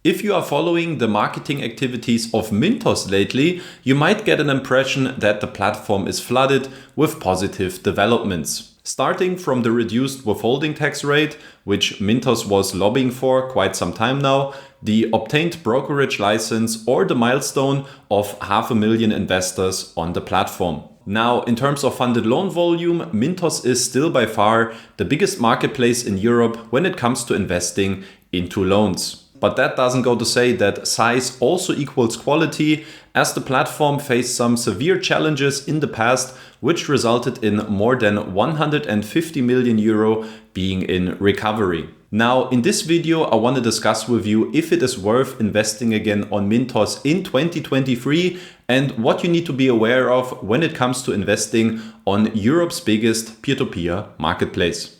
If you are following the marketing activities of Mintos lately, you might get an impression that the platform is flooded with positive developments. Starting from the reduced withholding tax rate, which Mintos was lobbying for quite some time now, the obtained brokerage license, or the milestone of 500,000 investors on the platform. Now, in terms of funded loan volume, Mintos is still by far the biggest marketplace in Europe when it comes to investing into loans. But that doesn't go to say that size also equals quality, as the platform faced some severe challenges in the past, which resulted in more than 150 million euro being in recovery. Now, in this video, I want to discuss with you if it is worth investing again on Mintos in 2023 and what you need to be aware of when it comes to investing on Europe's biggest peer-to-peer marketplace.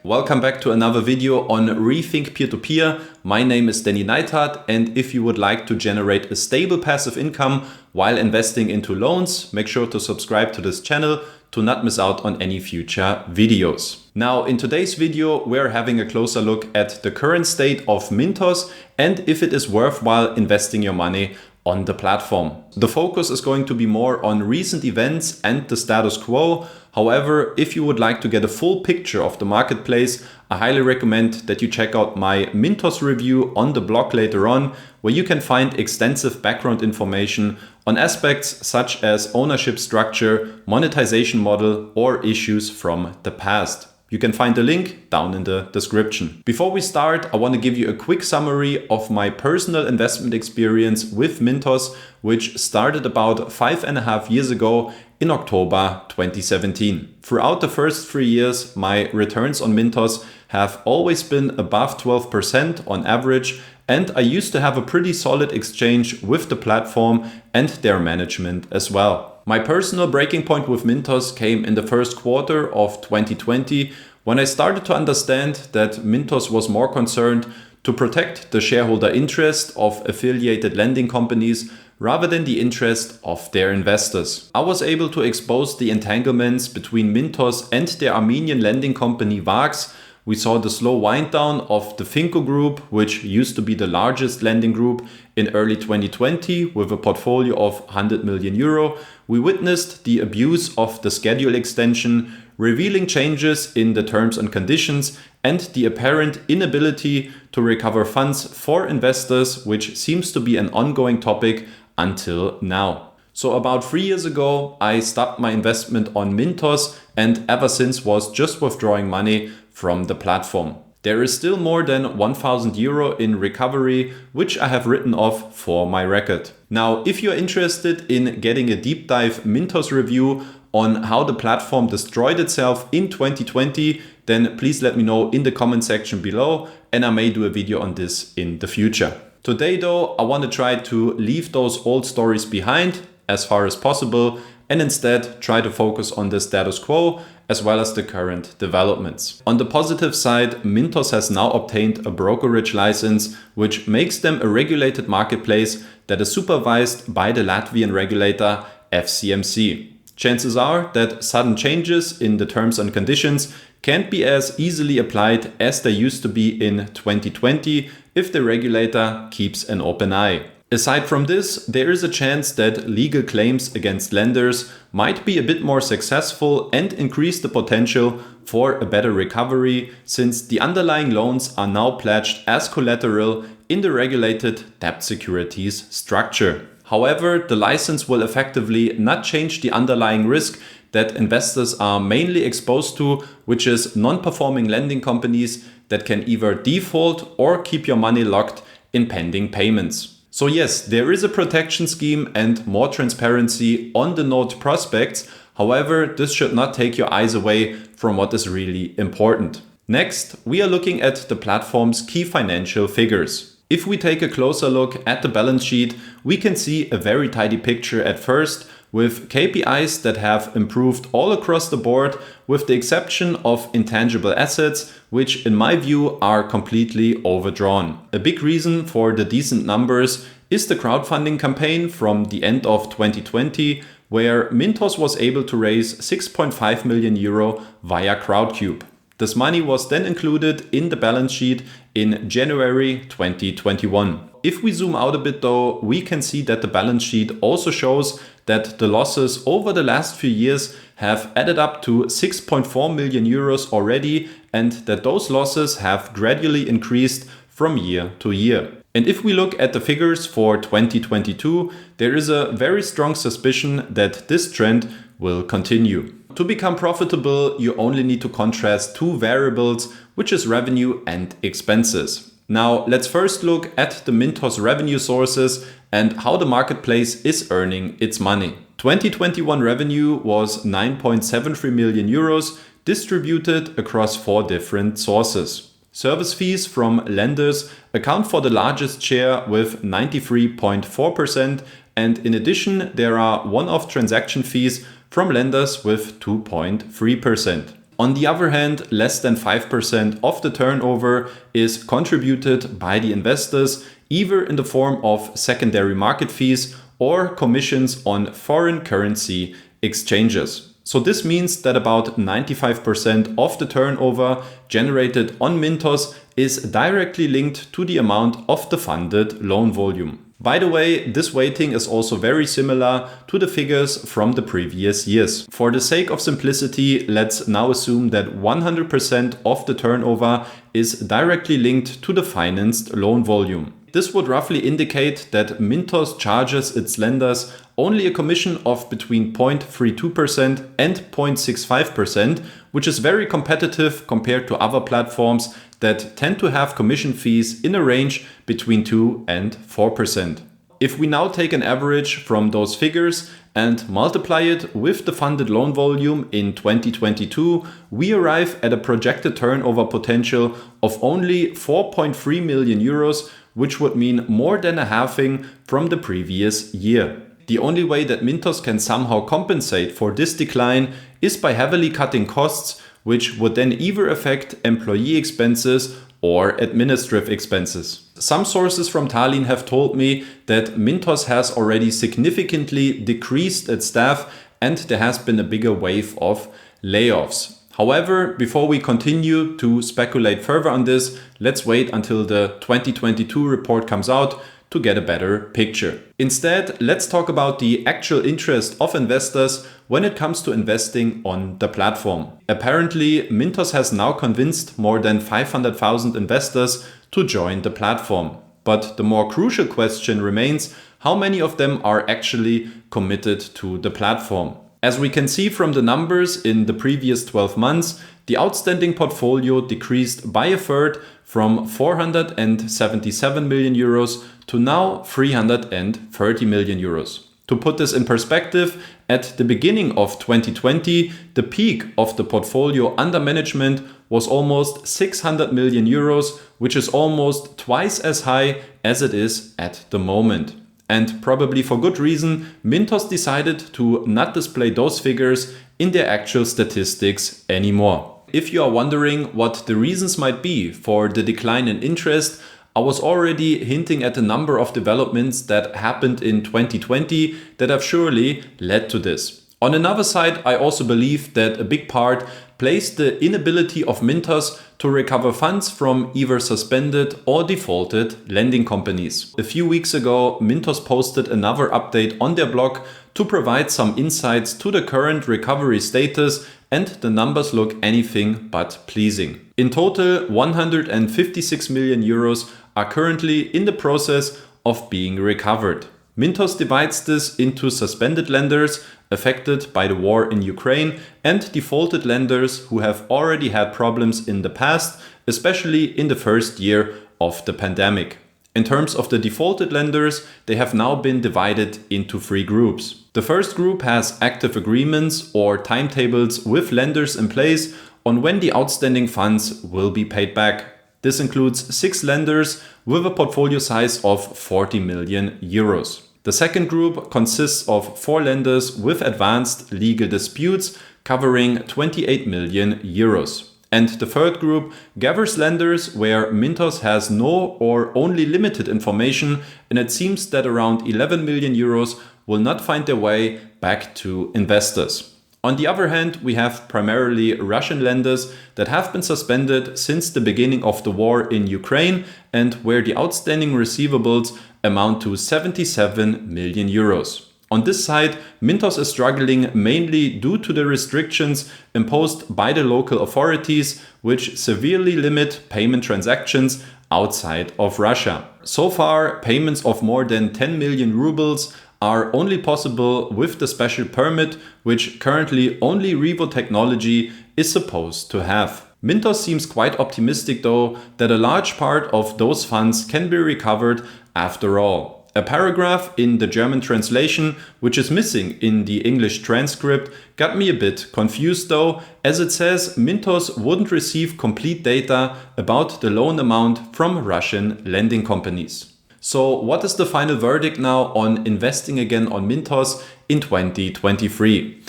Welcome back to another video on Rethink Peer-to-Peer. My name is Danny Neithardt, and if you would like to generate a stable passive income while investing into loans, make sure to subscribe to this channel to not miss out on any future videos. Now, in today's video, we're having a closer look at the current state of Mintos and if it is worthwhile investing your money on the platform. The focus is going to be more on recent events and the status quo. However, if you would like to get a full picture of the marketplace, I highly recommend that you check out my Mintos review on the blog later on, where you can find extensive background information on aspects such as ownership structure, monetization model, or issues from the past. You can find the link down in the description. Before we start, I want to give you a quick summary of my personal investment experience with Mintos, which started about 5.5 years ago in October 2017. Throughout the first 3 years, my returns on Mintos have always been above 12% on average, and I used to have a pretty solid exchange with the platform and their management as well. My personal breaking point with Mintos came in the first quarter of 2020, when I started to understand that Mintos was more concerned to protect the shareholder interest of affiliated lending companies rather than the interest of their investors. I was able to expose the entanglements between Mintos and their Armenian lending company Vax. We saw the slow wind down of the Finco Group, which used to be the largest lending group in early 2020 with a portfolio of 100 million euro. We witnessed the abuse of the schedule extension, revealing changes in the terms and conditions and the apparent inability to recover funds for investors, which seems to be an ongoing topic until now. So about 3 years ago, I stopped my investment on Mintos and ever since was just withdrawing money from the platform. There is still more than 1,000 euro in recovery, which I have written off for my record. Now, if you're interested in getting a deep dive Mintos review on how the platform destroyed itself in 2020, then please let me know in the comment section below, and I may do a video on this in the future. Today though, I want to try to leave those old stories behind as far as possible and instead try to focus on the status quo as well as the current developments. On the positive side, Mintos has now obtained a brokerage license, which makes them a regulated marketplace that is supervised by the Latvian regulator FCMC. Chances are that sudden changes in the terms and conditions can't be as easily applied as they used to be in 2020 if the regulator keeps an open eye. Aside from this, there is a chance that legal claims against lenders might be a bit more successful and increase the potential for a better recovery, since the underlying loans are now pledged as collateral in the regulated debt securities structure. However, the license will effectively not change the underlying risk that investors are mainly exposed to, which is non-performing lending companies that can either default or keep your money locked in pending payments. So yes, there is a protection scheme and more transparency on the note prospects. However, this should not take your eyes away from what is really important. Next, we are looking at the platform's key financial figures. If we take a closer look at the balance sheet, we can see a very tidy picture at first, with KPIs that have improved all across the board, with the exception of intangible assets, which in my view are completely overdrawn. A big reason for the decent numbers is the crowdfunding campaign from the end of 2020, where Mintos was able to raise 6.5 million euro via Crowdcube. This money was then included in the balance sheet in January 2021. If we zoom out a bit though, we can see that the balance sheet also shows that the losses over the last few years have added up to 6.4 million euros already, and that those losses have gradually increased from year to year. And if we look at the figures for 2022, there is a very strong suspicion that this trend will continue. To become profitable, you only need to contrast two variables, which is revenue and expenses. Now, let's first look at the Mintos revenue sources and how the marketplace is earning its money. 2021 revenue was 9.73 million euros, distributed across 4 different sources. Service fees from lenders account for the largest share with 93.4%, and in addition, there are one-off transaction fees from lenders with 2.3%. On the other hand, less than 5% of the turnover is contributed by the investors, either in the form of secondary market fees or commissions on foreign currency exchanges. So this means that about 95% of the turnover generated on Mintos is directly linked to the amount of the funded loan volume. By the way, this weighting is also very similar to the figures from the previous years. For the sake of simplicity, let's now assume that 100% of the turnover is directly linked to the financed loan volume. This would roughly indicate that Mintos charges its lenders only a commission of between 0.32% and 0.65%, which is very competitive compared to other platforms that tend to have commission fees in a range between 2 and 4%. If we now take an average from those figures and multiply it with the funded loan volume in 2022, we arrive at a projected turnover potential of only 4.3 million euros, which would mean more than a halving from the previous year. The only way that Mintos can somehow compensate for this decline is by heavily cutting costs, which would then either affect employee expenses or administrative expenses. Some sources from Tallinn have told me that Mintos has already significantly decreased its staff and there has been a bigger wave of layoffs. However, before we continue to speculate further on this, let's wait until the 2022 report comes out to get a better picture. Instead, let's talk about the actual interest of investors when it comes to investing on the platform. Apparently, Mintos has now convinced more than 500,000 investors to join the platform. But the more crucial question remains, how many of them are actually committed to the platform? As we can see from the numbers in the previous 12 months, the outstanding portfolio decreased by a third from 477 million euros to now 330 million euros. To put this in perspective, at the beginning of 2020, the peak of the portfolio under management was almost 600 million euros, which is almost twice as high as it is at the moment. And probably for good reason, Mintos decided to not display those figures in their actual statistics anymore. If you are wondering what the reasons might be for the decline in interest, I was already hinting at a number of developments that happened in 2020 that have surely led to this. On another side, I also believe that a big part plays the inability of Mintos to recover funds from either suspended or defaulted lending companies. A few weeks ago, Mintos posted another update on their blog to provide some insights to the current recovery status, and the numbers look anything but pleasing. In total, 156 million euros are currently in the process of being recovered. Mintos divides this into suspended lenders affected by the war in Ukraine and defaulted lenders who have already had problems in the past, especially in the first year of the pandemic. In terms of the defaulted lenders, they have now been divided into 3 groups. The first group has active agreements or timetables with lenders in place on when the outstanding funds will be paid back. This includes 6 lenders with a portfolio size of 40 million euros. The second group consists of 4 lenders with advanced legal disputes covering 28 million euros. And the third group gathers lenders where Mintos has no or only limited information, and it seems that around 11 million euros will not find their way back to investors. On the other hand, we have primarily Russian lenders that have been suspended since the beginning of the war in Ukraine and where the outstanding receivables amount to 77 million euros. On this side, Mintos is struggling mainly due to the restrictions imposed by the local authorities, which severely limit payment transactions outside of Russia. So far, payments of more than 10 million rubles are only possible with the special permit, which currently only Revo Technology is supposed to have. Mintos seems quite optimistic though that a large part of those funds can be recovered after all. A paragraph in the German translation, which is missing in the English transcript, got me a bit confused though, as it says Mintos wouldn't receive complete data about the loan amount from Russian lending companies. So what is the final verdict now on investing again on Mintos in 2023?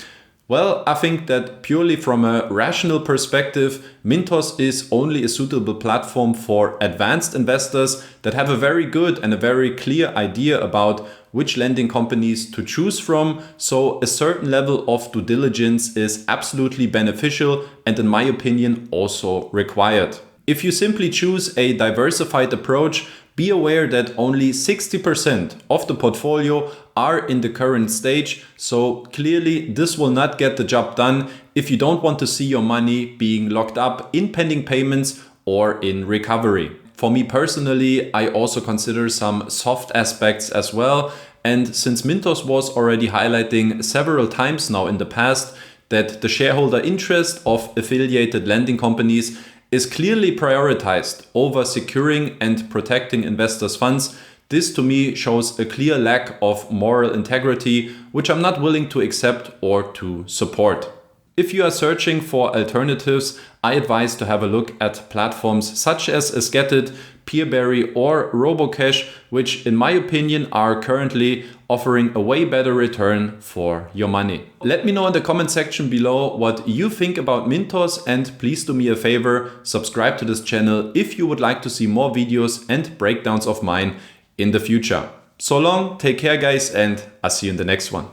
Well, I think that purely from a rational perspective, Mintos is only a suitable platform for advanced investors that have a very good and a very clear idea about which lending companies to choose from. So a certain level of due diligence is absolutely beneficial and in my opinion also required. If you simply choose a diversified approach, be aware that only 60% of the portfolio are in the current stage, so clearly this will not get the job done if you don't want to see your money being locked up in pending payments or in recovery. For me personally, I also consider some soft aspects as well, and since Mintos was already highlighting several times now in the past that the shareholder interest of affiliated lending companies is clearly prioritized over securing and protecting investors' funds, this to me shows a clear lack of moral integrity, which I'm not willing to accept or to support. If you are searching for alternatives, I advise to have a look at platforms such as Esgetit, Peerberry or Robocash, which in my opinion are currently offering a way better return for your money. Let me know in the comment section below what you think about Mintos, and please do me a favor, subscribe to this channel if you would like to see more videos and breakdowns of mine in the future. So long, take care guys, and I'll see you in the next one.